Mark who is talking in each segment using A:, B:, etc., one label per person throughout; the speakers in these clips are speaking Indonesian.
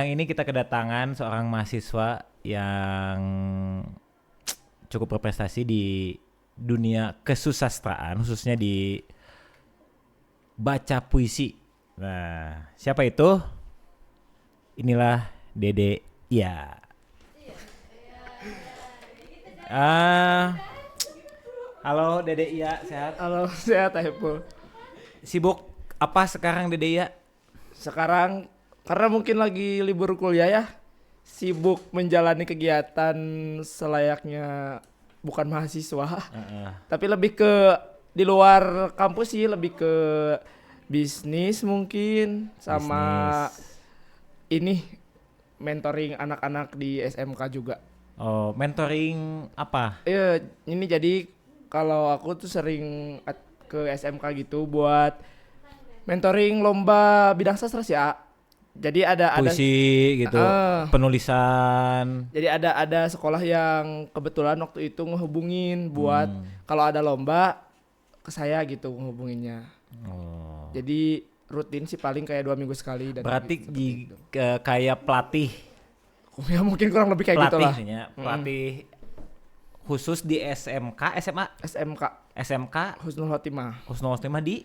A: siang ini kita kedatangan seorang mahasiswa yang cukup berprestasi di dunia kesusastraan, khususnya di baca puisi. Nah, siapa itu? Inilah Dede Iya. Halo Dede Iya, sehat?
B: Halo, sehat Haipul.
A: Sibuk apa sekarang Dede Iya?
B: Sekarang karena mungkin lagi libur kuliah ya, sibuk menjalani kegiatan selayaknya bukan mahasiswa, tapi lebih ke di luar kampus sih, lebih ke bisnis mungkin sama ini mentoring anak-anak di SMK juga.
A: Oh, mentoring apa?
B: Ini jadi kalau aku tuh sering ke SMK gitu buat mentoring lomba bidang sastra sih, A. Jadi ada
A: Puisi gitu, penulisan.
B: Jadi ada sekolah yang kebetulan waktu itu ngehubungin buat kalau ada lomba ke saya gitu ngehubunginnya.
A: Oh.
B: Jadi rutin sih paling kayak 2 minggu sekali. Dan
A: berarti
B: gitu,
A: kayak pelatih.
B: Ya mungkin kurang lebih kayak gitulah.
A: Pelatih khusus di SMK, SMA, SMK
B: Husnul Khotimah
A: di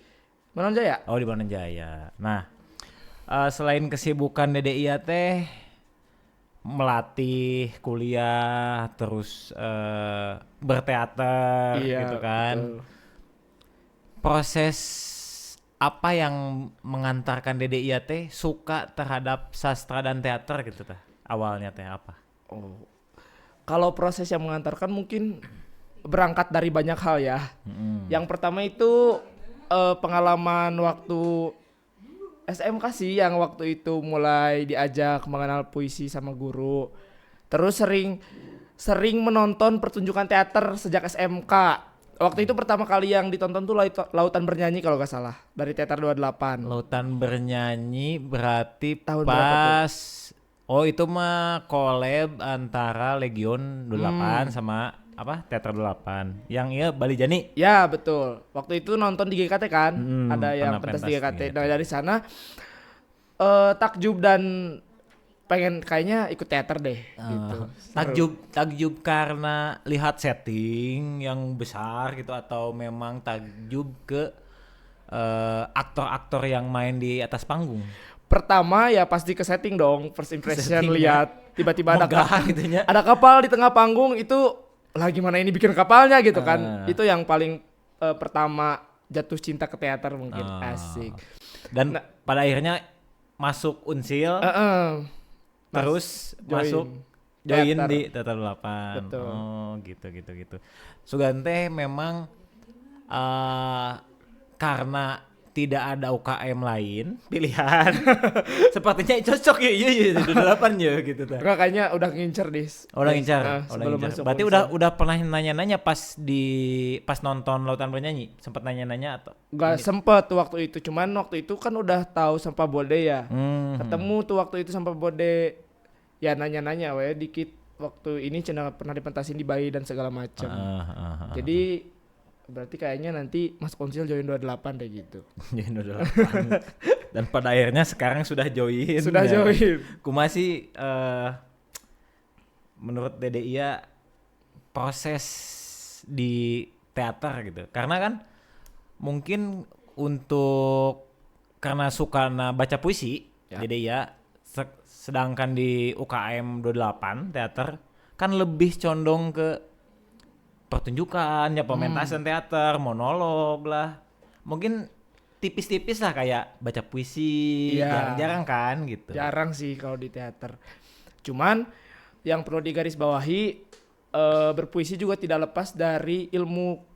B: Manonjaya.
A: Oh, di Manonjaya. Nah, selain kesibukan Dede Iya teh melatih, kuliah, terus berteater gitu kan.
B: Betul.
A: Proses apa yang mengantarkan Dede Iya teh suka terhadap sastra dan teater gitu teh? Awalnya teh apa?
B: Oh. Kalau proses yang mengantarkan mungkin berangkat dari banyak hal ya. Yang pertama itu pengalaman waktu SMK sih, yang waktu itu mulai diajak mengenal puisi sama guru. Terus sering menonton pertunjukan teater sejak SMK. Waktu itu pertama kali yang ditonton tuh Lautan Bernyanyi kalau gak salah, dari Teater 28.
A: Lautan Bernyanyi berarti
B: Tahun berapa
A: pas Oh, itu mah collab antara Legion 28 sama apa? Teater 28. Yang iya Bali Jani.
B: Ya, betul. Waktu itu nonton di GKT kan? Ada yang pentas di GKT. Nah, dari sana takjub dan pengen kayaknya ikut teater deh gitu.
A: Takjub karena lihat setting yang besar gitu, atau memang takjub ke aktor-aktor yang main di atas panggung?
B: Pertama ya pasti ke setting dong, first impression lihat tiba-tiba ada kapal di tengah panggung, itu lah gimana ini bikin kapalnya gitu kan. Itu yang paling pertama jatuh cinta ke teater mungkin. Asik.
A: Dan pada akhirnya masuk Unsil. Terus masuk join di Teater 8.
B: Betul.
A: Oh, gitu. Sugante memang karena tidak ada UKM lain pilihan. Sepertinya cocok ya 8 ya gitu ta.
B: Enggak, kayaknya udah ngincer
A: Udah ngincar. Berarti udah pernah nanya-nanya pas nonton Lautan Bernyanyi, sempat nanya-nanya atau?
B: Enggak sempet waktu itu, cuman waktu itu kan udah tahu Sampah Bode ya. Ketemu tuh waktu itu Sampah Bode. Ya nanya-nanya dikit, waktu ini pernah dipentasin di Bayi dan segala macam. Jadi berarti kayaknya nanti Mas Konsil join 28 deh gitu.
A: Join 28. Dan pada akhirnya sekarang sudah join.
B: Join.
A: Masih menurut Dede Iya proses di teater gitu. Karena kan mungkin karena suka baca puisi, ya. Dede Iya sedangkan di UKM 28 teater kan lebih condong ke pertunjukan ya, pementasan teater, monolog lah. Mungkin tipis-tipis lah kayak baca puisi, jarang-jarang kan gitu.
B: Jarang sih kalau di teater. Cuman yang perlu digarisbawahi, berpuisi juga tidak lepas dari ilmu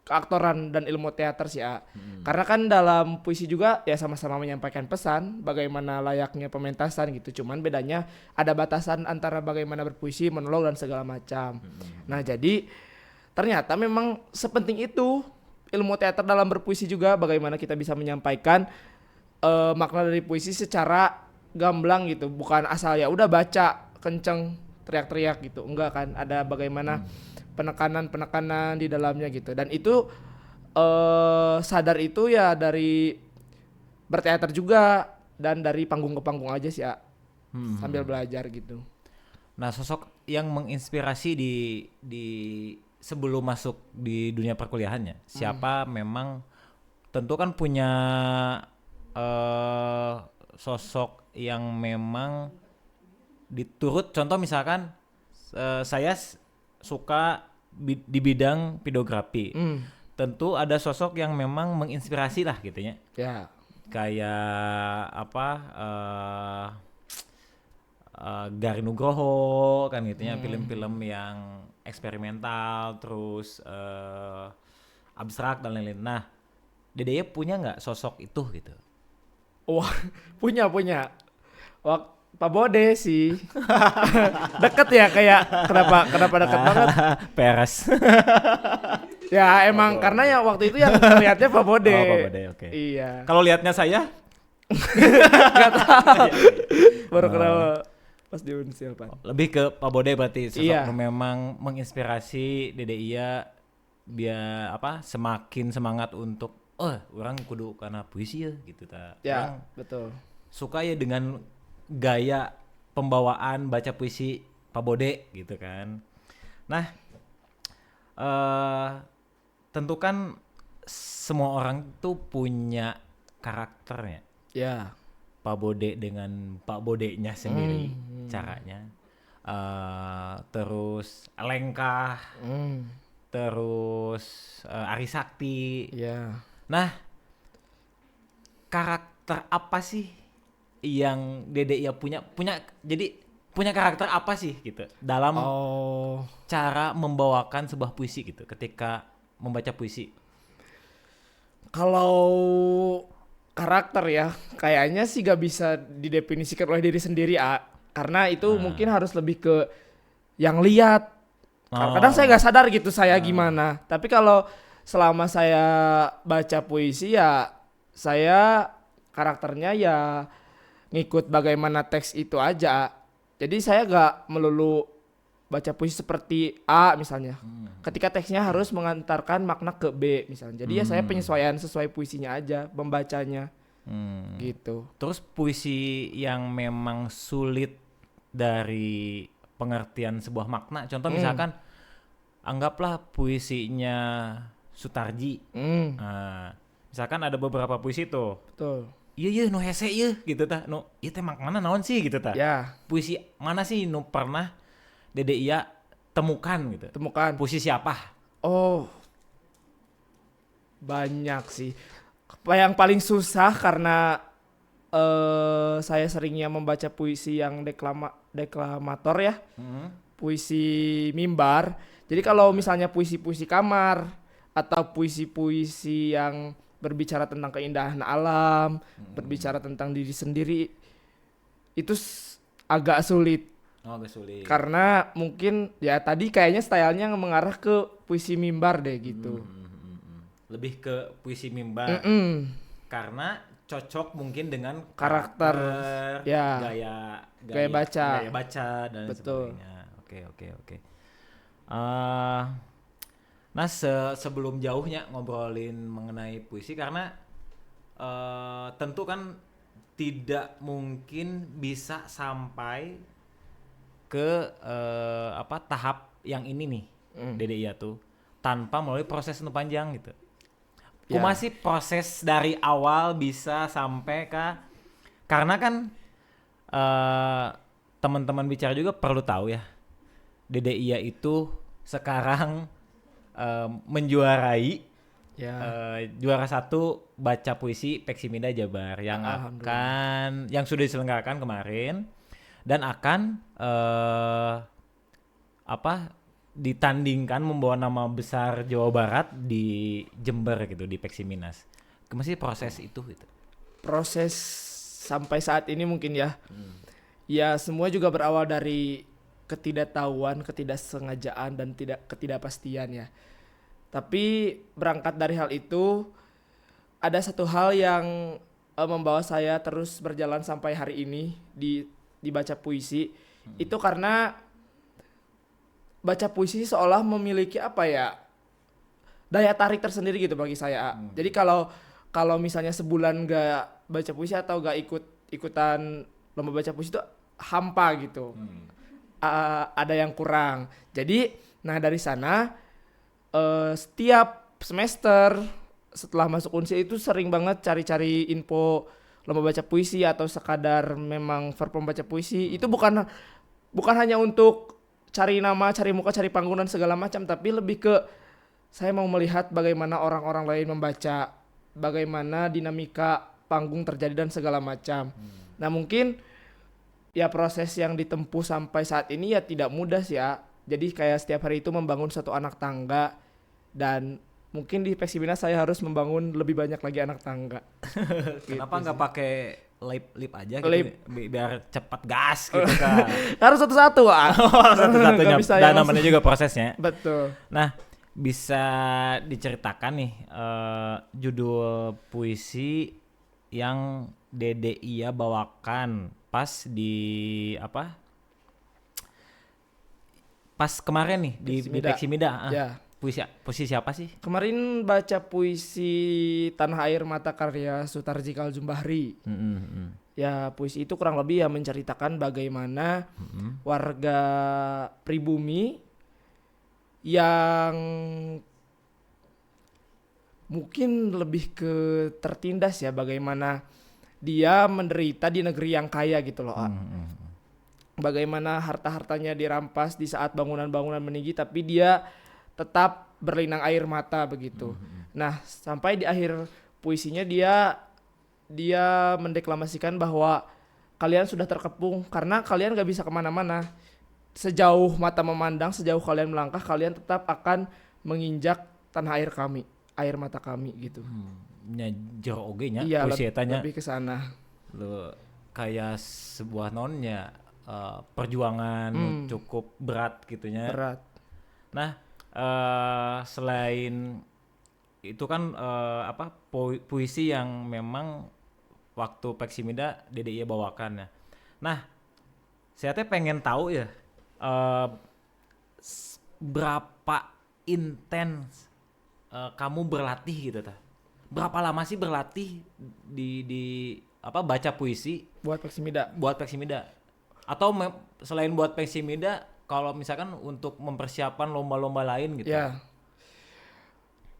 B: keaktoran dan ilmu teater sih, A. Karena kan dalam puisi juga ya sama-sama menyampaikan pesan bagaimana layaknya pementasan gitu. Cuman bedanya ada batasan antara bagaimana berpuisi, monolog dan segala macam. Nah, jadi ternyata memang sepenting itu ilmu teater dalam berpuisi juga, bagaimana kita bisa menyampaikan makna dari puisi secara gamblang gitu, bukan asal ya udah baca kenceng teriak-teriak gitu. Enggak kan, ada bagaimana penekanan di dalamnya gitu. Dan itu sadar itu ya dari berteater juga dan dari panggung ke panggung aja sih, A. sambil belajar gitu.
A: Nah, sosok yang menginspirasi di sebelum masuk di dunia perkuliahannya, siapa memang tentu kan punya sosok yang memang diturut, contoh misalkan saya suka di bidang videografi. Tentu ada sosok yang memang menginspirasi lah gitu ya.
B: Ya.
A: Kayak apa Gari Nugroho kan gitu ya, film-film yang eksperimental terus abstrak dan lain-lain. Nah, Dedeye punya nggak sosok itu gitu?
B: Wah, punya. Pak Bode sih. Deket ya, kayak kenapa deket banget?
A: Peres.
B: Ya emang karena ya waktu itu yang lihatnya Pak Bode.
A: Oh, Pak Bode, oke.
B: Iya.
A: Kalau lihatnya saya
B: Gak tahu. Baru kenal pas di Unsil, Pak.
A: lebih ke Pak Bode berarti sosok
B: Iya.
A: yang memang menginspirasi Dede Iya biar apa semakin semangat untuk orang kudu karena puisi ya gitu ta.
B: Ya,
A: Orang
B: betul.
A: suka ya dengan gaya pembawaan baca puisi Pak Bode gitu kan. Nah, tentu kan semua orang tuh punya karakternya.
B: Ya.
A: Pak Bode dengan Pak Bodenya sendiri caranya. Terus Lengkah, terus Ari Sakti.
B: Ya.
A: Nah, karakter apa sih yang Dede ya punya jadi punya karakter apa sih gitu dalam cara membawakan sebuah puisi gitu ketika membaca puisi?
B: Kalau karakter ya, kayaknya sih gak bisa didefinisikan oleh diri sendiri, karena itu mungkin harus lebih ke yang lihat. Kadang saya gak sadar gitu saya gimana. Tapi kalau selama saya baca puisi ya saya karakternya ya ngikut bagaimana teks itu aja. Jadi saya gak melulu baca puisi seperti A misalnya. Ketika teksnya harus mengantarkan makna ke B misalnya. Jadi ya saya penyesuaian sesuai puisinya aja, membacanya. Gitu.
A: Terus puisi yang memang sulit dari pengertian sebuah makna. Contoh misalkan anggaplah puisinya Sutarji. Misalkan ada beberapa puisi tuh.
B: Betul.
A: Iya nu hese iya gitu tah. Nu ieu teh maknana naon sih gitu tah.
B: Ya.
A: Puisi mana sih nu pernah Dede Iya temukan gitu.
B: Temukan.
A: Puisi siapa?
B: Oh. Banyak sih. Yang paling susah karena saya seringnya membaca puisi yang deklamator ya. Puisi mimbar. Jadi kalau misalnya puisi-puisi kamar atau puisi-puisi yang berbicara tentang keindahan alam, berbicara tentang diri sendiri, itu agak sulit.
A: Oh, agak sulit.
B: Karena mungkin ya tadi kayaknya stylenya mengarah ke puisi mimbar deh gitu.
A: Lebih ke puisi mimbar. Karena cocok mungkin dengan
B: karakter ya, gaya
A: baca dan
B: betul.
A: sebagainya. Oke. Nah sebelum jauhnya ngobrolin mengenai puisi karena tentu kan tidak mungkin bisa sampai ke tahap yang ini nih Dede Iya tuh tanpa melalui proses yang panjang gitu. Masih proses dari awal bisa sampai ke karena kan teman-teman bicara juga perlu tahu ya Dede Iya itu sekarang menjuarai juara 1 baca puisi Peksimida Jabar yang sudah diselenggarakan kemarin dan akan ditandingkan membawa nama besar Jawa Barat di Jember gitu di Peksiminas. Masih proses itu gitu.
B: Proses sampai saat ini mungkin ya. Ya semua juga berawal dari ketidaktahuan, ketidaksengajaan dan ketidakpastian ya. Tapi berangkat dari hal itu ada satu hal yang membawa saya terus berjalan sampai hari ini di baca puisi. Itu karena baca puisi seolah memiliki daya tarik tersendiri gitu bagi saya. Jadi kalau misalnya sebulan gak baca puisi atau gak ikutan lomba baca puisi itu hampa gitu. Ada yang kurang. Jadi, nah dari sana setiap semester setelah masuk Unsur itu sering banget cari-cari info lomba baca puisi atau sekadar memang for pembaca puisi. Itu bukan hanya untuk cari nama, cari muka, cari panggung dan segala macam, tapi lebih ke saya mau melihat bagaimana orang-orang lain membaca, bagaimana dinamika panggung terjadi dan segala macam. Nah mungkin ya proses yang ditempuh sampai saat ini ya tidak mudah sih ya. Jadi kayak setiap hari itu membangun satu anak tangga, dan mungkin di Peksimina saya harus membangun lebih banyak lagi anak tangga.
A: Kenapa
B: Gitu
A: nggak
B: sih.
A: pakai lip aja gitu
B: Lip.
A: biar cepat gas gitu kan.
B: Harus satu-satu, Wak.
A: Satu-satunya
B: Nggak bisa
A: dan
B: yang
A: namanya juga prosesnya.
B: Betul.
A: Nah, bisa diceritakan nih judul puisi yang Dede Iya bawakan pas di apa? Pas kemarin nih di
B: Peksimida.
A: Peksimida.
B: Ya.
A: Puisi siapa sih?
B: Kemarin baca puisi Tanah Air Mata karya Sutarji Kaljumbahri. Ya puisi itu kurang lebih ya menceritakan bagaimana warga pribumi yang mungkin lebih ke tertindas ya, bagaimana dia menderita di negeri yang kaya gitu loh. Bagaimana harta-hartanya dirampas di saat bangunan-bangunan meninggi, tapi dia tetap berlinang air mata begitu. Nah, sampai di akhir puisinya dia mendeklamasikan bahwa kalian sudah terkepung karena kalian gak bisa kemana-mana. Sejauh mata memandang, sejauh kalian melangkah, kalian tetap akan menginjak tanah air kami, air mata kami gitu.
A: Nya jero oge nya
B: Iya,
A: puisi eta nya.
B: lebih ke sana.
A: Lu kayak sebuah nonnya perjuangan cukup berat gitunya.
B: Berat.
A: Nah, selain itu kan puisi yang memang waktu Peksimida Dede Iya bawakan ya. Nah, saya teh pengen tahu ya berapa intens kamu berlatih gitu ta. Berapa lama sih berlatih di baca puisi
B: Buat Peksimida.
A: buat Peksimida? Atau selain buat Peksimida, kalau misalkan untuk mempersiapkan lomba-lomba lain gitu.
B: Ya.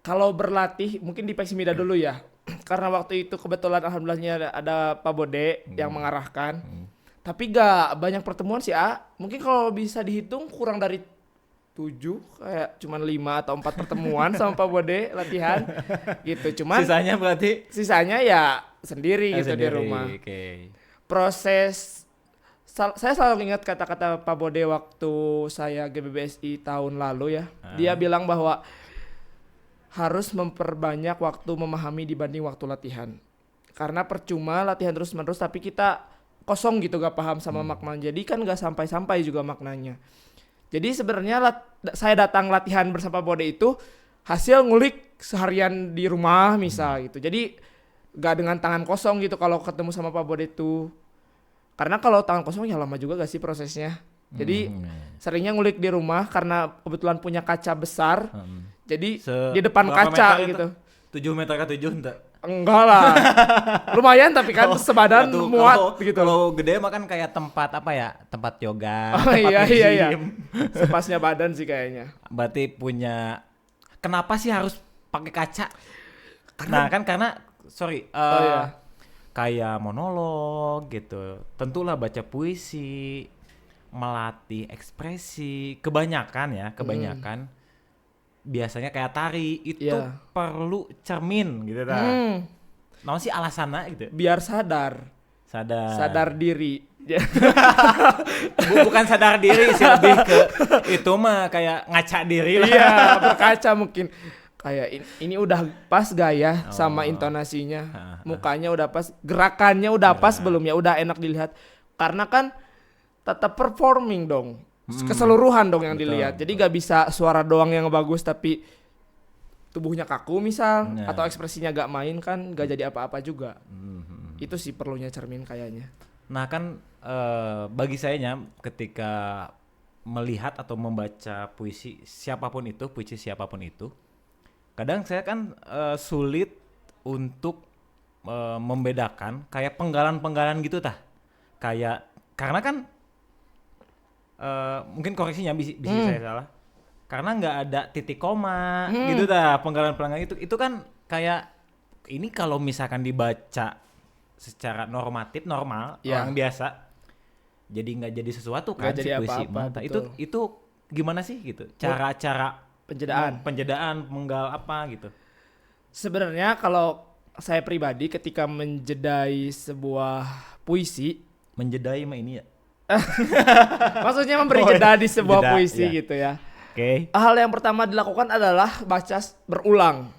B: Kalau berlatih mungkin di Peksimida dulu ya. Karena waktu itu kebetulan alhamdulillahnya ada Pak Bode yang mengarahkan. Tapi gak banyak pertemuan sih, mungkin kalau bisa dihitung kurang dari 7, kayak cuman 5 atau 4 pertemuan sama Pak Bode latihan gitu. Cuman sisanya ya sendiri gitu di rumah.
A: Okay.
B: Proses saya selalu ingat kata-kata Pak Bode waktu saya GBBSI tahun lalu ya. Dia bilang bahwa harus memperbanyak waktu memahami dibanding waktu latihan. Karena percuma latihan terus-menerus tapi kita kosong gitu, gak paham sama maknanya. Jadi kan gak sampai-sampai juga maknanya. Jadi sebenarnya saya datang latihan bersama Bode itu hasil ngulik seharian di rumah misal gitu. Jadi gak dengan tangan kosong gitu kalau ketemu sama Pak Bode itu. Karena kalau tangan kosong ya lama juga gak sih prosesnya. Jadi seringnya ngulik di rumah karena kebetulan punya kaca besar. Jadi di depan kaca gitu.
A: 7 meter ke 7 enggak?
B: Enggak lah. Lumayan tapi kan sebadan muat gitu.
A: Kalau gede mah kan kayak tempat tempat yoga,
B: Oh,
A: tempat
B: iya.
A: gym.
B: Sepasnya badan sih kayaknya.
A: Berarti punya, kenapa sih harus pakai kaca? Karena kayak monolog gitu. Tentulah baca puisi, melatih ekspresi, kebanyakan biasanya kayak tari itu perlu cermin gitu kan. Namun sih alasannya gitu.
B: Biar sadar diri.
A: Bukan sadar diri sih, lebih ke itu mah kayak ngaca diri lah.
B: Iya, berkaca mungkin. Kayak ini udah pas gak ya sama intonasinya. Mukanya udah pas, gerakannya udah pas belum ya, udah enak dilihat. Karena kan tetap performing dong. Keseluruhan dong yang dilihat. Jadi gak bisa suara doang yang bagus tapi tubuhnya kaku misal, atau ekspresinya gak main kan gak jadi apa-apa juga. Itu sih perlunya cermin kayaknya.
A: Nah kan bagi sayanya ketika melihat atau membaca puisi siapapun itu, kadang saya kan sulit untuk membedakan kayak penggalan-penggalan gitu tah. Kayak karena kan mungkin koreksinya bisa saya salah. Karena nggak ada titik koma gitu penggalan itu kan kayak ini kalau misalkan dibaca secara normatif normal orang biasa jadi nggak jadi sesuatu kan si puisi mata itu gimana sih gitu cara penjedaan penggal apa gitu.
B: Sebenarnya kalau saya pribadi ketika menjedai sebuah puisi,
A: menjedai mah ini ya.
B: Maksudnya memberi jeda di sebuah puisi gitu ya.
A: Oke.
B: Hal yang pertama dilakukan adalah baca berulang.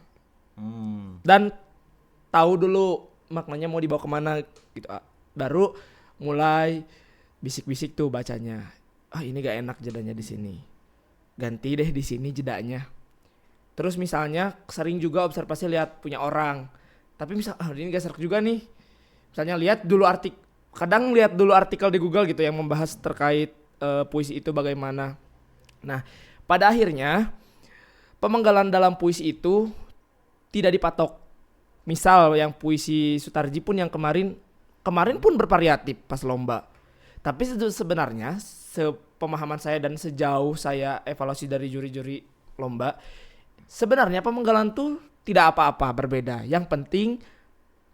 B: Dan tahu dulu maknanya mau dibawa kemana gitu. Baru mulai bisik-bisik tuh bacanya. Ini gak enak jedanya di sini. Ganti deh di sini jedanya. Terus misalnya sering juga observasi lihat punya orang. Tapi ini gak serak juga nih. Misalnya kadang lihat dulu artikel di Google gitu yang membahas terkait puisi itu bagaimana. Nah, pada akhirnya pemenggalan dalam puisi itu tidak dipatok. Misal yang puisi Sutarji pun yang kemarin pun bervariatif pas lomba. Tapi sebenarnya sepemahaman saya dan sejauh saya evaluasi dari juri-juri lomba, sebenarnya pemenggalan tuh tidak apa-apa berbeda. Yang penting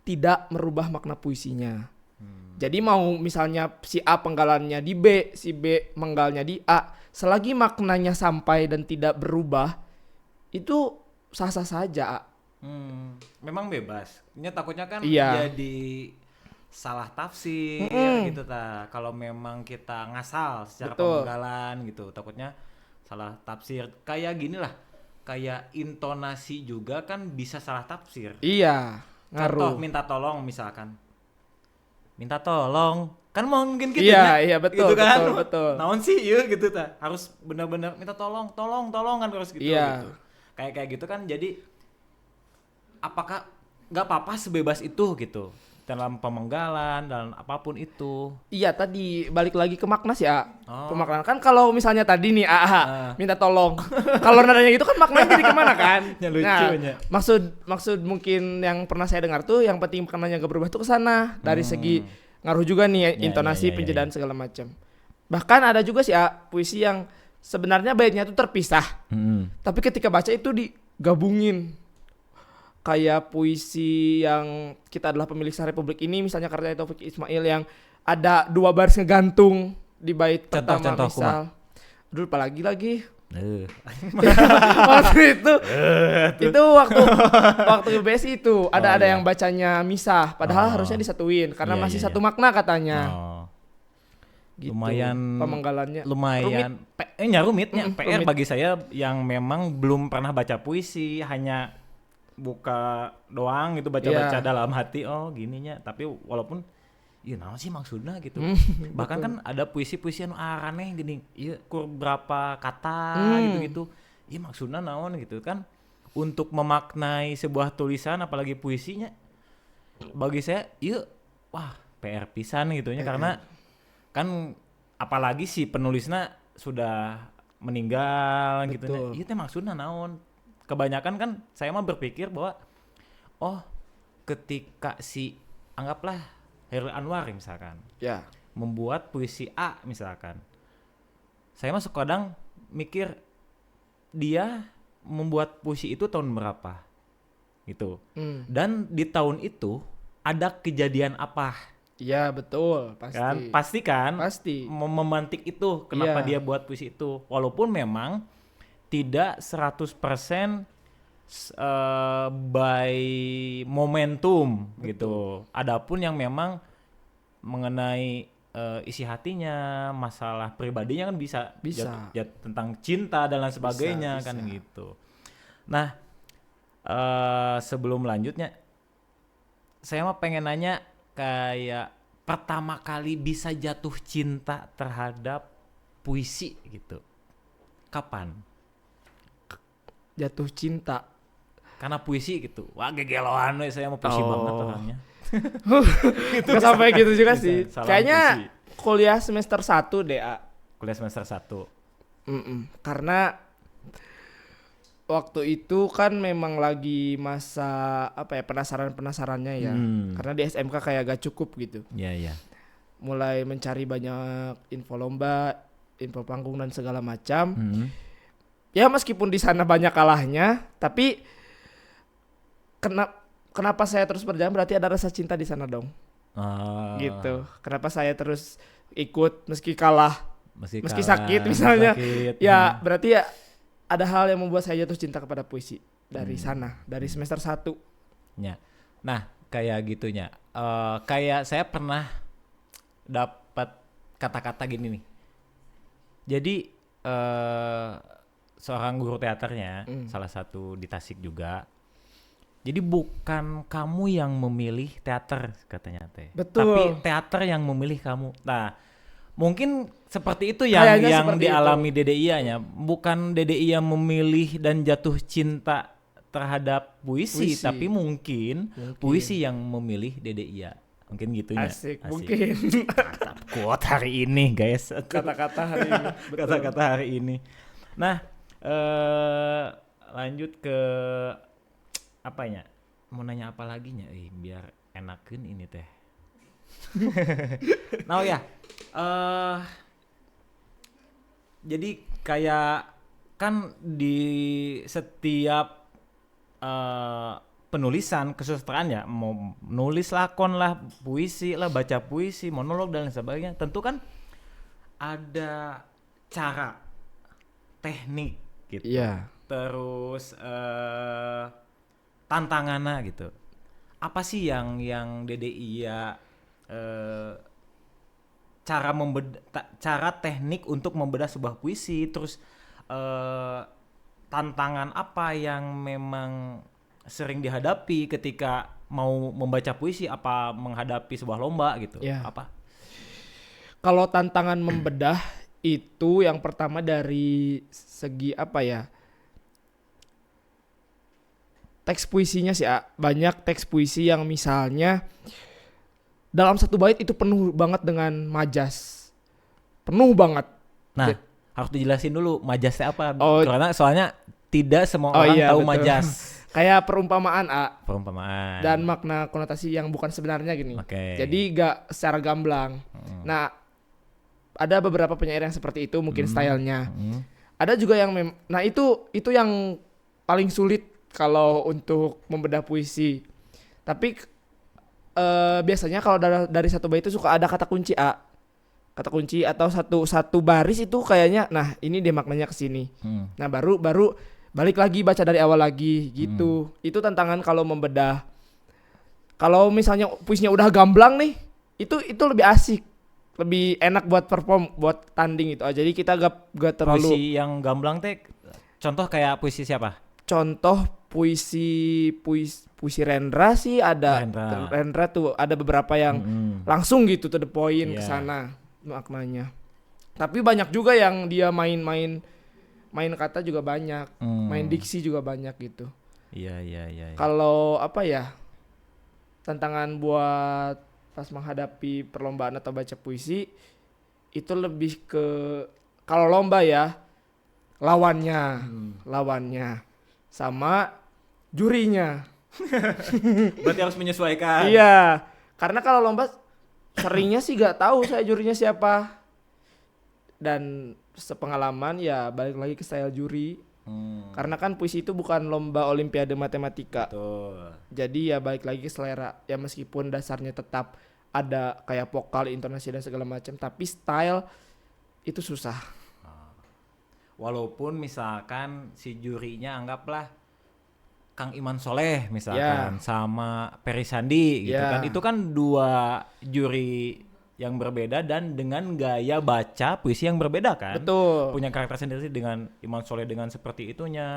B: tidak merubah makna puisinya. Jadi mau misalnya si A penggalannya di B, si B menggalnya di A, selagi maknanya sampai dan tidak berubah, itu sah-sah saja.
A: Memang bebas. Ini takutnya kan jadi salah tafsir gitu kalau memang kita ngasal secara pemenggalan gitu, takutnya salah tafsir. Kayak gini lah, kayak intonasi juga kan bisa salah tafsir.
B: Iya, ngaruh.
A: Contoh minta tolong misalkan. Minta tolong kan mungkin gitu
B: iya betul
A: gitu kan?
B: betul
A: naon sih gitu harus benar-benar minta tolong kan harus gitu, gitu. Kayak gitu kan. Jadi apakah nggak apa-apa sebebas itu gitu dalam pemenggalan dan apapun itu.
B: Iya, tadi balik lagi ke makna sih pemaknaan kan. Kalau misalnya tadi nih minta tolong kalau nadanya gitu kan maknanya jadi kemana kan.
A: Lucunya.
B: Maksud mungkin yang pernah saya dengar tuh yang penting maknanya gak berubah tuh ke sana. Dari segi ngaruh juga nih intonasi, penjedaan segala macam. Bahkan ada juga sih puisi yang sebenarnya baitnya tuh terpisah. Tapi ketika baca itu digabungin. Kayak puisi yang Kita Adalah Pemilik Sang Republik ini misalnya karya Taufik Ismail yang ada 2 baris ngegantung di bait pertama misal. Aduh, apalagi lagi. Waktu itu waktu BSI itu ada yang bacanya misah, padahal harusnya disatuin karena masih satu makna katanya. Gitu.
A: Lumayan
B: pemenggalannya.
A: Lumayan rumitnya. PR bagi saya yang memang belum pernah baca puisi, hanya buka doang gitu, baca-baca dalam hati gininya, tapi walaupun naon sih maksudnya gitu. Bahkan kan ada puisi-puisi anu aneh gini, berapa kata gitu-gitu. Maksudnya naon gitu kan. Untuk memaknai sebuah tulisan apalagi puisinya bagi saya PR pisan gitunya karena kan apalagi si penulisnya sudah meninggal gitu. Teh maksudnya naon. Kebanyakan kan saya mah berpikir bahwa ketika si anggaplah Hairil Anwar misalkan membuat puisi A misalkan, saya mah kadang mikir dia membuat puisi itu tahun berapa gitu. Dan di tahun itu ada kejadian apa.
B: Iya betul, pasti
A: kan memantik itu kenapa dia buat puisi itu, walaupun memang tidak 100% by momentum. Betul. Gitu. Adapun yang memang mengenai isi hatinya, masalah pribadinya kan bisa. Tentang cinta dan lain sebagainya bisa. Gitu. Nah, sebelum lanjutnya, saya mah pengen nanya kayak pertama kali bisa jatuh cinta terhadap puisi gitu, kapan?
B: Jatuh cinta
A: karena puisi gitu. Wah, gegeloan saya mau puisi banget orangnya.
B: Gak sampai gitu juga sih. Kayaknya puisi. Kuliah semester 1 deh.
A: Kuliah semester 1.
B: Karena waktu itu kan memang lagi masa penasarannya ya. Karena di SMK kayak gak cukup gitu.
A: Iya.
B: Mulai mencari banyak info lomba. info panggung dan segala macam. Ya meskipun di sana banyak kalahnya, tapi kenapa saya terus berjalan, berarti ada rasa cinta di sana dong. Gitu. Kenapa saya terus ikut meski kalah, meski sakit misalnya. Ya berarti ya ada hal yang membuat saya jatuh cinta kepada puisi dari sana, dari semester 1.
A: Ya. Nah, kayak gitunya. Kayak saya pernah dapat kata-kata gini nih. Jadi seorang guru teaternya, salah satu di Tasik juga. Jadi bukan kamu yang memilih teater katanya teh.
B: Betul.
A: Tapi teater yang memilih kamu. Nah, mungkin seperti itu yang
B: seperti
A: dialami Dede Iya-nya. Bukan Dede Iya memilih dan jatuh cinta terhadap puisi. Tapi mungkin puisi yang memilih Dede Iya. Mungkin gitunya.
B: Asik. Mungkin.
A: Mantap quote hari ini, guys.
B: Kata-kata hari ini.
A: Kata-kata hari ini. Nah, lanjut ke apanya? Mau nanya apa lagi nya? Biar enakin ini teh. Nah ya, jadi kayak kan di setiap penulisan kesusastraan ya, mau nulis lakon lah, puisi lah, baca puisi, monolog dan lain sebagainya, tentu kan ada cara, teknik gitu.
B: Iya.
A: Terus tantangannya gitu. Apa sih yang Dede Iya cara teknik untuk membedah sebuah puisi, terus tantangan apa yang memang sering dihadapi ketika mau membaca puisi, apa menghadapi sebuah lomba gitu.
B: Ya.
A: Apa?
B: Kalau tantangan membedah itu yang pertama dari segi apa ya? Teks puisinya sih, banyak teks puisi yang misalnya dalam satu bait itu penuh banget dengan majas. Penuh banget.
A: Nah, harus dijelasin dulu majasnya apa. Karena soalnya tidak semua orang tahu betul. Majas.
B: Kayak perumpamaan,
A: Perumpamaan.
B: dan makna konotasi yang bukan sebenarnya gini.
A: Okay.
B: Jadi gak secara gamblang. Nah, ada beberapa penyair yang seperti itu mungkin stylenya. Ada juga yang nah itu yang paling sulit kalau untuk membedah puisi. Tapi biasanya kalau dari satu bait itu suka ada kata kunci kata kunci atau satu baris itu kayaknya, nah ini dia maknanya ke sini. Nah baru balik lagi baca dari awal lagi gitu. Itu tantangan kalau membedah. Kalau misalnya puisinya udah gamblang nih, itu lebih asik, lebih enak buat perform, buat tanding itu. Jadi kita gak terlalu.
A: Puisi yang gamblang teh, contoh kayak puisi siapa?
B: Contoh puisi Rendra sih ada. Rendra tuh ada beberapa yang langsung gitu to the point ke sana maknanya. Tapi banyak juga yang dia main kata juga banyak, main diksi juga banyak gitu.
A: Iya.
B: Kalau apa ya, tantangan buat pas menghadapi perlombaan atau baca puisi itu lebih ke, kalau lomba ya lawannya sama jurinya.
A: Berarti harus menyesuaikan.
B: Iya, karena kalau lomba seringnya sih gak tahu saya jurinya siapa. Dan sepengalaman ya balik lagi ke style juri. Karena kan puisi itu bukan lomba olimpiade matematika.
A: Betul.
B: Jadi ya balik lagi ke selera. Ya meskipun dasarnya tetap ada kayak vokal, intonasi dan segala macam, tapi style itu susah.
A: Walaupun misalkan si jurinya anggaplah Kang Iman Soleh misalkan sama Peri Sandi gitu kan. Itu kan dua juri yang berbeda dan dengan gaya baca puisi yang berbeda kan.
B: Betul.
A: Punya karakter sendiri dengan Iman Soleh dengan seperti itunya.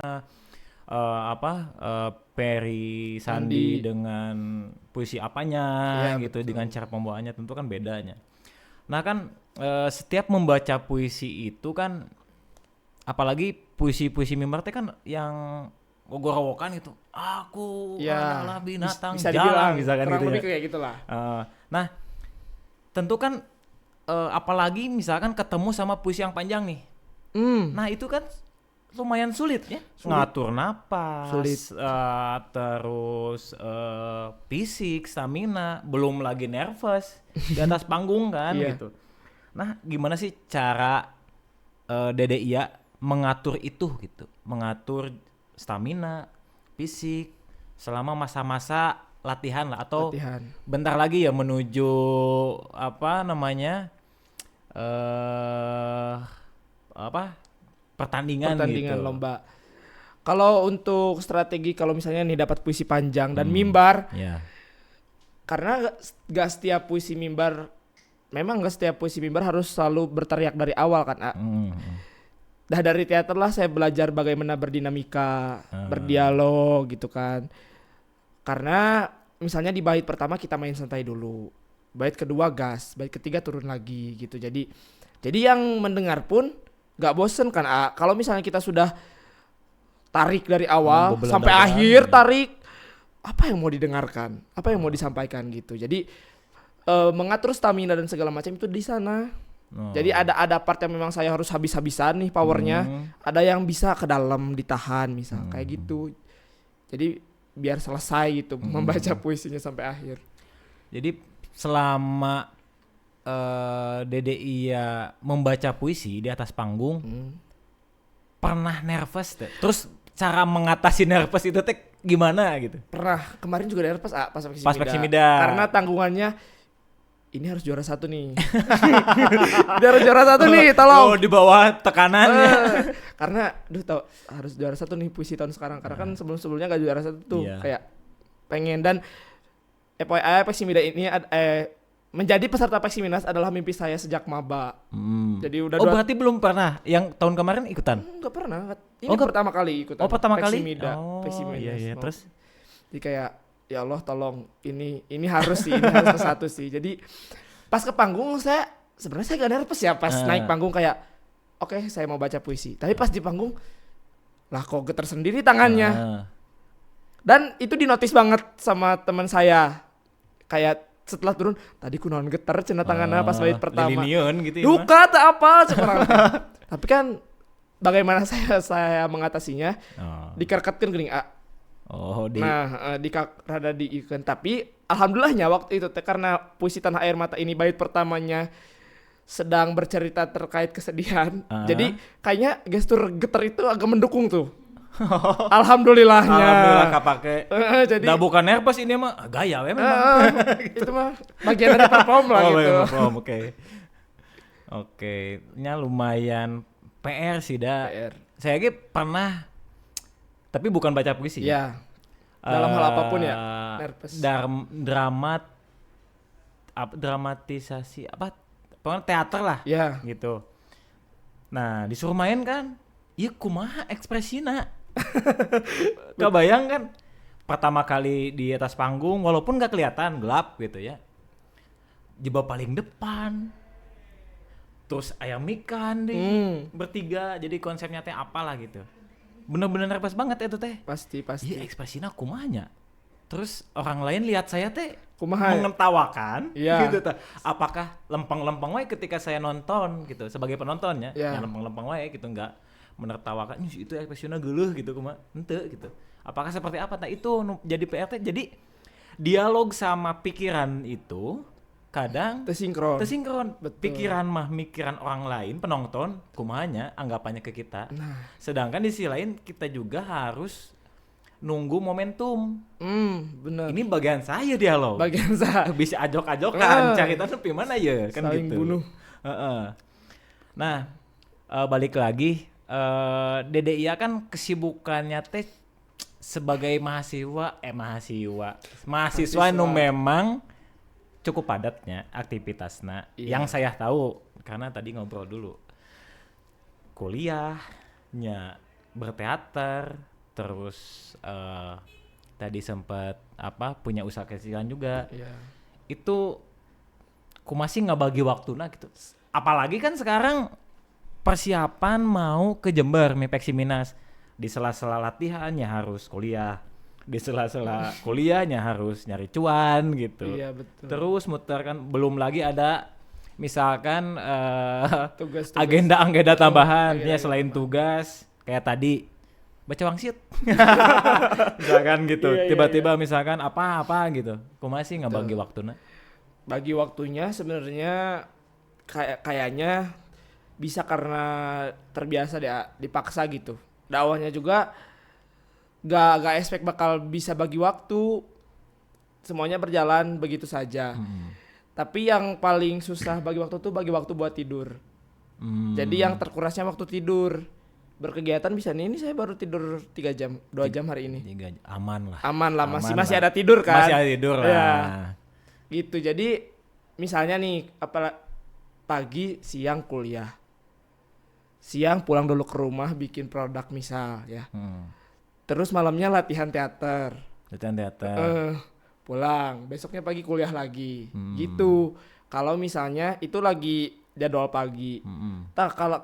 A: Peri Sandi dengan puisi apanya gitu, betul. Dengan cara pembawaannya tentu kan bedanya. Nah kan setiap membaca puisi itu kan, apalagi puisi-puisi mimbar teh kan yang gorowokan itu, aku adalah binatang jalan misalkan gitu ya.
B: Kayak gitulah.
A: Nah tentu kan apalagi misalkan ketemu sama puisi yang panjang nih. Nah itu kan lumayan sulit ya, ngatur napas, terus fisik, stamina, belum lagi nervous di atas panggung kan gitu. Nah gimana sih cara Dede Iya mengatur itu gitu, mengatur stamina, fisik selama masa-masa latihan lah atau
B: Latihan.
A: bentar lagi ya menuju apa namanya apa pertandingan
B: Pertandingan
A: gitu.
B: lomba. Kalau untuk strategi kalau misalnya nih dapat puisi panjang dan
A: Hmm.
B: mimbar,
A: Ya.
B: karena gak setiap puisi mimbar, memang gak setiap puisi mimbar harus selalu berteriak dari awal kan. Dah dari teater lah saya belajar bagaimana berdinamika, berdialog gitu kan. Karena misalnya di bait pertama kita main santai dulu, bait kedua gas, bait ketiga turun lagi gitu. Jadi yang mendengar pun gak bosen kan. Kalau misalnya kita sudah tarik dari awal sampai
A: Bebelan-belan,
B: akhir
A: ya.
B: tarik, apa yang mau didengarkan, apa yang mau disampaikan gitu. Jadi mengatur stamina dan segala macam itu di sana. Jadi ada part yang memang saya harus habis-habisan nih powernya, ada yang bisa ke dalam ditahan misal kayak gitu. Jadi biar selesai gitu membaca puisinya sampai akhir.
A: Jadi selama Dede Iya membaca puisi di atas panggung pernah nervous deh. Terus cara mengatasi nervous itu teh gimana gitu?
B: Pernah kemarin juga ada pas
A: Pas Peksimida.
B: karena tanggungannya ini harus juara 1 nih. Dia harus juara 1 nih, tolong.
A: Oh, di bawah tekanannya.
B: Karena harus juara 1 nih puisi tahun sekarang. Karena kan sebelum-sebelumnya gak juara 1 tuh.
A: Iya.
B: Kayak pengen dan Peksimida ini menjadi peserta Peksiminas adalah mimpi saya sejak maba. Jadi udah
A: Berarti belum pernah. Yang tahun kemarin ikutan?
B: Enggak pernah. Ini
A: Oh,
B: pertama kali ikutan.
A: pertama kali?
B: Peksimida.
A: Oh,
B: Peksiminas.
A: iya. Terus?
B: Jadi kayak ya Allah tolong ini harus sih, ini harus ke 1 sih. Jadi pas ke panggung saya sebenarnya gak nervous ya pas naik panggung kayak oke, saya mau baca puisi. Tapi pas di panggung lah kok getar sendiri tangannya. Dan itu dinotis banget sama teman saya. Kayak setelah turun tadi kunaon getar cenah tanganna pas bait pertama.
A: Liliniun gitu ya.
B: Duka tak apa sekarang. Tapi kan bagaimana saya mengatasinya? Dikarkatkeun geuning rada diikeun. Tapi alhamdulillahnya waktu itu karena puisi Tanah Air Mata ini bait pertamanya sedang bercerita terkait kesedihan. Jadi kayaknya gestur getar itu agak mendukung tuh. Alhamdulillahnya.
A: Alhamdulillah kapake.
B: Jadi
A: Dah bukan nervous ini mah gaya we memang.
B: Itu mah bagian dari perform lah gitu.
A: Oke. Nya lumayan PR sih dah.
B: PR.
A: Saya lagi pernah tapi bukan baca puisi.
B: Ya. Dalam hal apapun ya. Nervous.
A: Dramatisasi apa? Pokoknya teater lah.
B: Ya.
A: Gitu. Nah, disuruh main kan? Iya kumaha ekspresina. Kebayang kan? Pertama kali di atas panggung walaupun gak kelihatan gelap gitu ya. Jebak paling depan. Terus ayam ikan deh. Bertiga jadi konsepnya teh apalah gitu. Bener-bener nervous banget itu teh.
B: Pasti.
A: Iya ekspresinya kumanya. Terus orang lain lihat saya teh
B: Kumaha?
A: mengetawakan
B: Iya.
A: gitu teh. Apakah lempeng-lempeng wae ketika saya nonton gitu sebagai penontonnya.
B: Iya.
A: Ya lempeng-lempeng wae gitu enggak menertawakan itu ekspresinya geuleuh gitu kumaha. Henteu gitu. Apakah seperti apa? Nah itu jadi PR teh. Jadi dialog sama pikiran itu kadang tersinkron.
B: Betul.
A: Pikiran orang lain penonton kumanya anggapannya ke kita. Sedangkan di sisi lain kita juga harus nunggu momentum.
B: Benar.
A: Ini bagian saya dialog.
B: Bagian saya.
A: Bisa ajok-ajokan cerita tuh gimana ya kan
B: saling
A: gitu.
B: bunuh.
A: Nah, balik lagi Dede Iya kan kesibukannya teh sebagai mahasiswa nu memang cukup padatnya aktivitasnya.
B: Iya.
A: Yang saya tahu karena tadi ngobrol dulu kuliahnya berteater terus tadi sempat punya usaha kecilan juga.
B: Iya.
A: Itu masih nggak bagi waktu gitu. Apalagi kan sekarang persiapan mau ke Jember Peksiminas. Di sela-sela latihannya harus kuliah. Di sela-sela kuliahnya harus nyari cuan gitu.
B: Iya betul.
A: Terus muter kan belum lagi ada misalkan
B: Tugas.
A: agenda tambahan
B: iya,
A: selain tugas kayak tadi baca wangsit. Misalkan gitu.
B: Iya,
A: Tiba-tiba misalkan apa gitu. Masih nggak bagi waktunya.
B: Bagi waktunya sebenarnya kayaknya bisa karena terbiasa dipaksa gitu. Dakwahnya juga gak expect bakal bisa bagi waktu, semuanya berjalan begitu saja. Tapi yang paling susah bagi waktu tuh bagi waktu buat tidur. Jadi yang terkurasnya waktu tidur. Berkegiatan bisa nih, ini saya baru tidur 3 jam, 2 jam hari ini.
A: Aman lah.
B: Aman lah, masih
A: Aman lah.
B: ada tidur kan.
A: Masih ada tidur lah.
B: Ya, gitu. Jadi misalnya nih pagi siang kuliah. Siang pulang dulu ke rumah bikin produk misal ya. Terus malamnya latihan teater. Pulang, besoknya pagi kuliah lagi. Gitu. Kalau misalnya itu lagi jadwal pagi.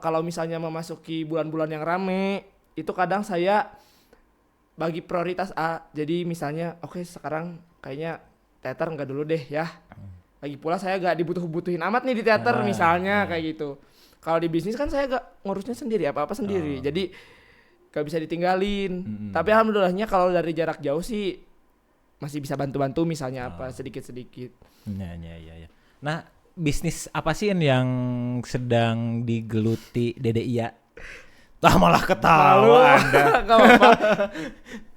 B: Kalau misalnya memasuki bulan-bulan yang rame, itu kadang saya bagi prioritas A. Jadi misalnya oke, sekarang kayaknya teater enggak dulu deh ya. Lagi pula saya gak dibutuhin amat nih di teater misalnya kayak gitu. Kalau di bisnis kan saya gak ngurusnya sendiri, apa-apa sendiri. Jadi gak bisa ditinggalin. Tapi alhamdulillahnya kalau dari jarak jauh sih masih bisa bantu-bantu misalnya apa sedikit-sedikit.
A: Ya. Nah, bisnis apa sih yang sedang digeluti Dede Iya? Malah ketawa Anda.
B: Gak apa-apa.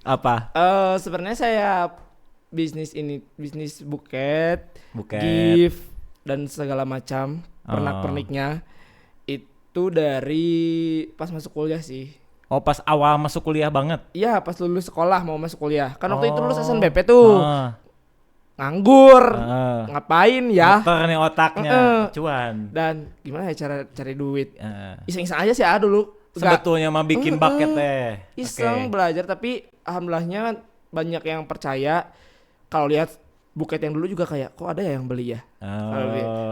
A: Apa?
B: Sebenarnya saya bisnis buket, gift dan segala macam pernak-perniknya itu dari pas masuk kuliah sih.
A: Oh, pas awal masuk kuliah banget?
B: Iya, pas lulus sekolah mau masuk kuliah. Kan waktu itu lulus SNBP tuh. Nganggur. Ngapain ya?
A: Muter nih otaknya, cuan.
B: Dan gimana ya cara cari duit? Iseng-iseng aja sih dulu.
A: Sebetulnya mah bikin bucket teh.
B: Iseng belajar, tapi alhamdulillahnya banyak yang percaya. Kalau lihat buket yang dulu juga kayak kok ada ya yang beli ya.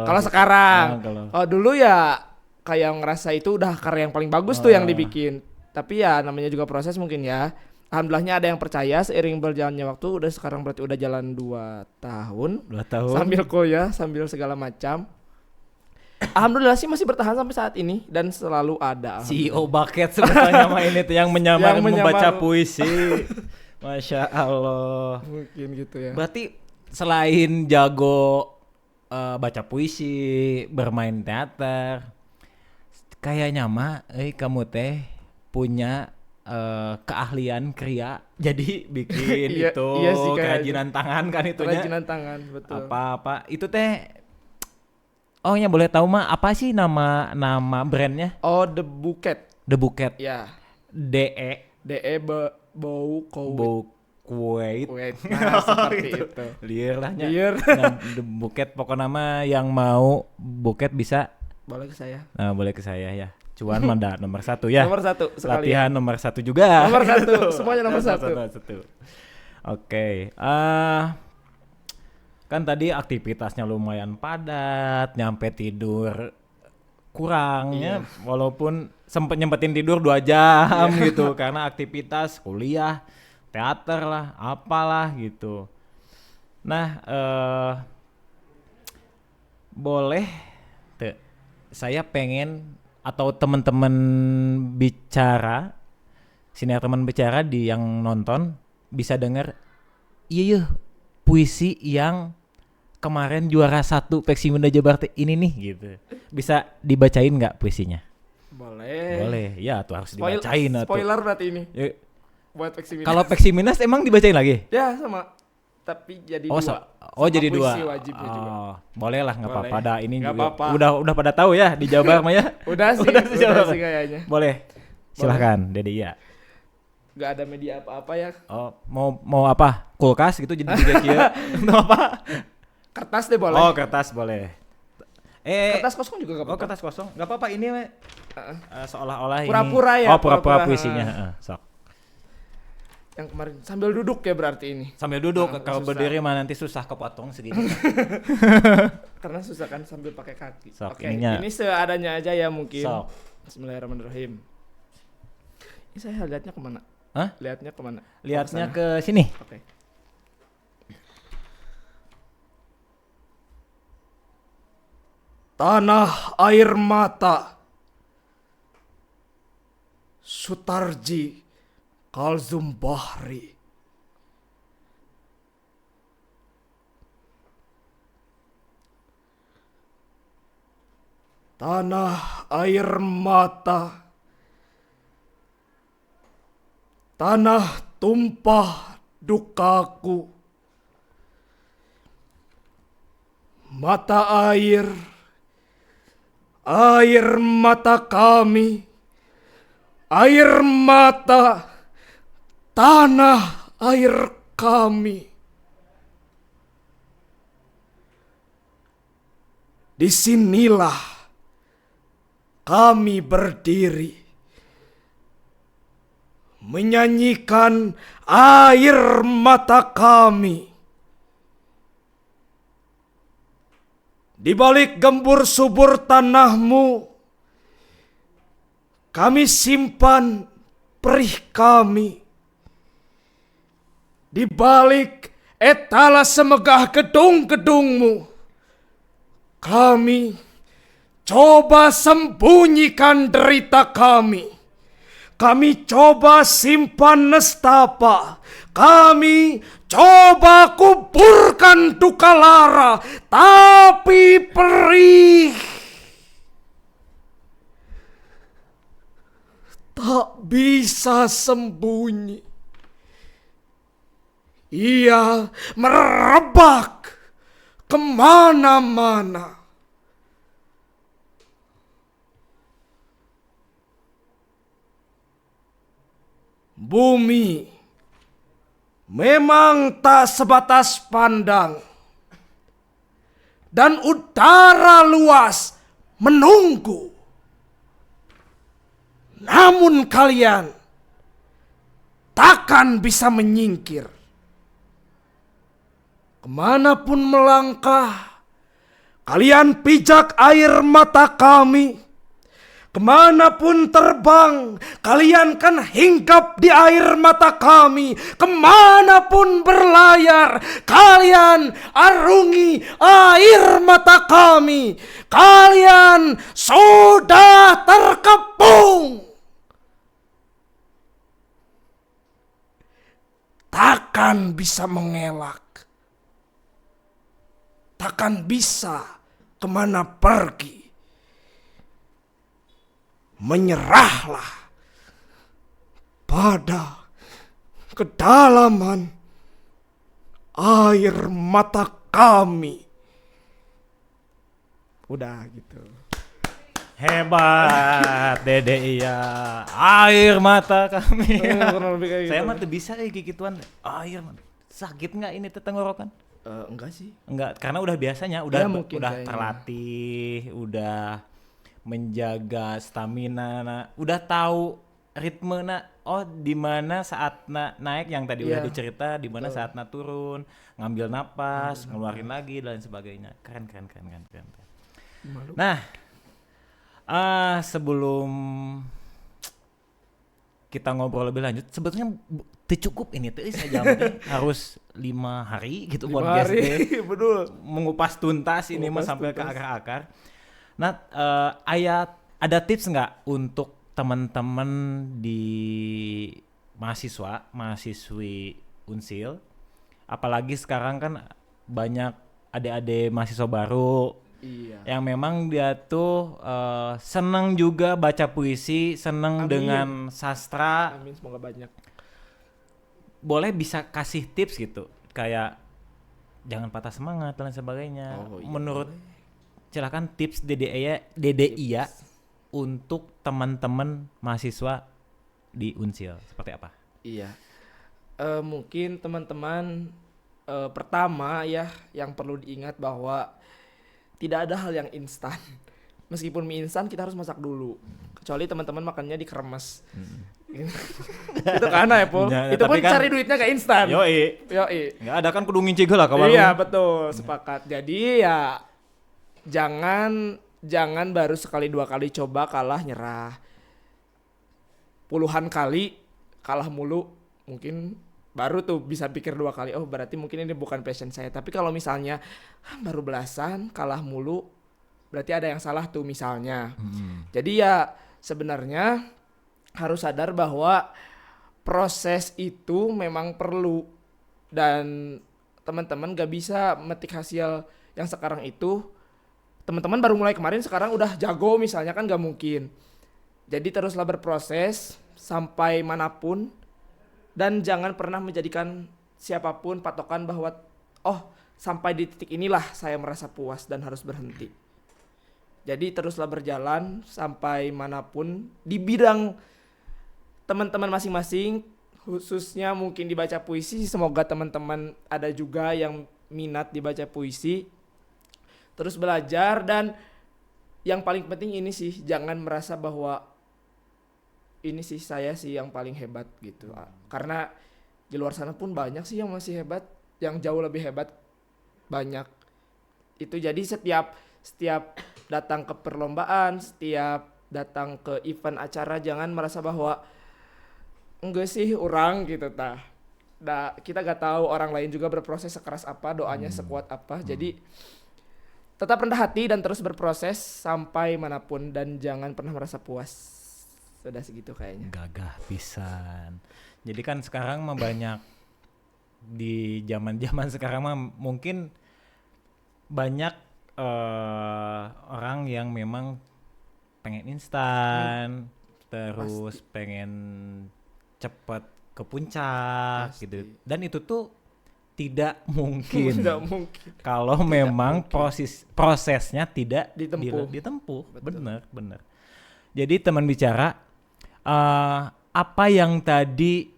B: Kalau sekarang, kalau dulu ya kayak ngerasa itu udah karya yang paling bagus tuh yang dibikin. Tapi ya namanya juga proses mungkin ya. Alhamdulillahnya ada yang percaya seiring berjalannya waktu. Udah sekarang berarti udah jalan 2 tahun.
A: 2 tahun.
B: Sambil kuliah, sambil segala macam. Alhamdulillah sih masih bertahan sampai saat ini dan selalu ada.
A: CEO bucket sebetulnya mah ini tuh yang menyamar membaca puisi. Masya Allah.
B: Mungkin gitu ya.
A: Berarti selain jago baca puisi, bermain teater, kayaknya mah kamu teh punya keahlian kriya. Jadi bikin itu
B: iya sih,
A: kerajinan tangan kan itunya.
B: Kerajinan tangan, betul.
A: Apa itu teh? Oh ya, boleh tahu mah apa sih nama brandnya?
B: Oh, The Buket.
A: The Buket.
B: Ya.
A: DE
B: bau
A: kuwait.
B: Nah, seperti itu.
A: Liar lahnya.
B: Liar.
A: Nah, The Buket pokoknya nama yang mau buket bisa.
B: Boleh ke saya.
A: Nah, boleh ke saya ya. Cuan manda nomor 1 ya.
B: Nomor 1 sekali.
A: Latihan nomor 1 juga.
B: Nomor 1, semuanya nomor 1.
A: Oke. Kan tadi aktivitasnya lumayan padat, nyampe tidur kurangnya, walaupun sempet nyempetin tidur 2 jam gitu karena aktivitas kuliah, teater lah, apalah gitu. Nah, boleh saya pengen atau teman-teman bicara, siniar teman bicara di yang nonton bisa dengar, iya puisi yang kemarin juara 1 Peksi Munda Jabar ini nih gitu. Bisa dibacain nggak puisinya? Boleh, ya tuh harus dibacain.
B: Spoiler berarti ini.
A: Ya.
B: Buat Peksi Minas.
A: Kalau Peksi Minas emang dibacain lagi?
B: Ya sama. Tapi jadi 2.
A: Jadi 2.
B: Puisi wajibnya juga.
A: Boleh lah, nggak apa-apa. Dah ini
B: gak
A: juga
B: apa-apa.
A: udah pada tahu ya di Jabar mah ya.
B: Udah sih kayaknya.
A: Boleh. Silakan, Dede Iya.
B: Gak ada media apa-apa ya.
A: Oh, mau apa? Kulkas gitu jadi 3 kia. Mau apa?
B: Kertas deh boleh.
A: Oh, kertas boleh.
B: Kertas kosong juga gak apa-apa.
A: Oh, kertas kosong. Gak apa-apa ini seolah-olah
B: pura-pura
A: ini.
B: ya.
A: Pura-pura puisinya. Sok.
B: Yang kemarin sambil duduk ya berarti ini.
A: Sambil duduk, kalau berdiri mah nanti susah kepotong segini.
B: Karena susah kan sambil pakai kaki.
A: Sok,
B: Oke, ini seadanya aja ya mungkin.
A: Sok.
B: Bismillahirrahmanirrahim. Ini saya lihatnya kemana?
A: Hah?
B: Lihatnya kemana?
A: Lihatnya ke sini.
B: Oke. Tanah air mata Sutarji Kalzum Bahri. Tanah air mata, tanah tumpah dukaku, mata air, air mata kami, air mata, tanah air kami. Disinilah kami berdiri, menyanyikan air mata kami. Di balik gembur subur tanahmu, kami simpan perih kami. Di balik etalase megah gedung-gedungmu, kami coba sembunyikan derita kami. Kami coba simpan nestapa. Kami coba kuburkan duka lara. Tapi perih tak bisa sembunyi. Ia merebak kemana-mana. Bumi memang tak sebatas pandang, dan udara luas menunggu. Namun kalian takkan bisa menyingkir. Kemanapun melangkah, kalian pijak air mata kami. Kemanapun terbang, kalian kan hinggap di air mata kami. Kemanapun berlayar, kalian arungi air mata kami. Kalian sudah terkepung. Takkan bisa mengelak. Takkan bisa kemana pergi. Menyerahlah pada kedalaman air mata kami. Udah gitu.
A: Hebat, Dede iya. Air mata kami. Saya mah tuh bisa gigituan. Air mata. Sakit nggak ini tenggorokan?
B: Enggak sih.
A: Enggak, karena udah biasanya, udah
B: Ya, mungkin
A: udah
B: kayaknya.
A: terlatih, udah menjaga stamina, udah tahu ritme oh di mana saat naik yang tadi udah
B: Iya,
A: dicerita, di mana
B: betul.
A: saat turun, ngambil napas, ngeluarin lagi dan sebagainya. Keren.
B: Malu.
A: Nah, sebelum kita ngobrol lebih lanjut, sebetulnya cukup ini tuh saya jamnya harus 5 hari gitu
B: 5
A: podcast
B: hari,
A: deh.
B: betul.
A: Mengupas tuntas ini mah
B: Mengupas
A: sampai ke
B: tuntas.
A: akar-akar. Nah, ada tips nggak untuk teman-teman di mahasiswi Unsil? Apalagi sekarang kan banyak adik-adik mahasiswa baru
B: Iya.
A: yang memang dia tuh seneng juga baca puisi, seneng
B: Amin.
A: dengan sastra.
B: Amin, semoga banyak.
A: Boleh bisa kasih tips gitu, kayak jangan patah semangat dan lain sebagainya.
B: Oh, iya,
A: Menurut silakan tips Dede Iya untuk teman-teman mahasiswa di Unsil seperti apa?
B: Iya. Mungkin teman-teman pertama ya yang perlu diingat bahwa tidak ada hal yang instan. Meskipun mie instan kita harus masak dulu. Kecuali teman-teman makannya dikeremes. Itu karena ya, Pol.
A: Ya,
B: Itu
A: tapi
B: pun
A: kan-
B: cari duitnya gak instan.
A: Yoi,
B: Yoi.
A: nggak ada kan kudu ngincig lah kawan.
B: Iya, betul, sepakat. Jadi ya jangan baru sekali dua kali coba kalah nyerah. Puluhan kali kalah mulu mungkin baru tuh bisa pikir dua kali, oh berarti mungkin ini bukan passion saya. Tapi kalau misalnya baru belasan kalah mulu, berarti ada yang salah tuh misalnya. Jadi ya sebenarnya harus sadar bahwa proses itu memang perlu, dan teman-teman gak bisa metik hasil yang sekarang itu teman-teman baru mulai kemarin sekarang udah jago misalnya kan gak mungkin. Jadi teruslah berproses sampai manapun dan jangan pernah menjadikan siapapun patokan bahwa oh sampai di titik inilah saya merasa puas dan harus berhenti. Jadi teruslah berjalan sampai manapun di bidang teman-teman masing-masing, khususnya mungkin dibaca puisi. Semoga teman-teman ada juga yang minat dibaca puisi. Terus belajar dan yang paling penting ini sih, jangan merasa bahwa ini sih saya sih yang paling hebat gitu. Karena di luar sana pun banyak sih yang masih hebat, yang jauh lebih hebat banyak. Itu jadi setiap datang ke perlombaan, setiap datang ke event acara jangan merasa bahwa enggak sih orang gitu kita gak tahu orang lain juga berproses sekeras apa, doanya sekuat apa. Jadi tetap rendah hati dan terus berproses sampai manapun dan jangan pernah merasa puas. Sudah segitu kayaknya.
A: Gagah pisan. Jadi kan sekarang mah banyak di zaman sekarang mah mungkin banyak orang yang memang pengen instan, terus pengen cepet ke puncak gitu. Dan itu tuh tidak mungkin.
B: Tidak mungkin.
A: Kalau memang prosesnya tidak ditempuh. Benar. Jadi teman bicara, apa yang tadi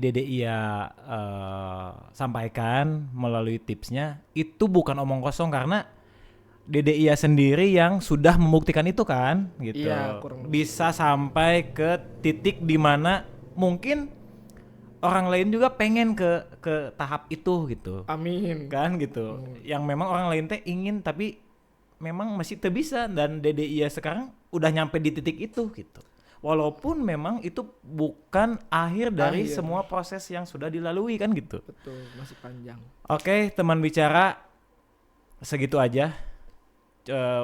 A: Dede Ia sampaikan melalui tipsnya itu bukan omong kosong karena Dede Ia sendiri yang sudah membuktikan itu kan gitu.
B: Iya,
A: bisa sampai ke titik di mana mungkin orang lain juga pengen ke tahap itu gitu.
B: Amin.
A: Kan gitu. Yang memang orang lain teh ingin tapi memang masih tak bisa dan Dede Ia sekarang udah nyampe di titik itu gitu. Walaupun memang itu bukan akhir dari semua proses yang sudah dilalui kan gitu.
B: Betul, masih panjang.
A: Oke, teman bicara segitu aja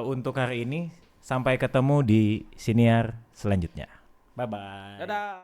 A: untuk hari ini. Sampai ketemu di siniar selanjutnya. Bye bye.
B: Dadah.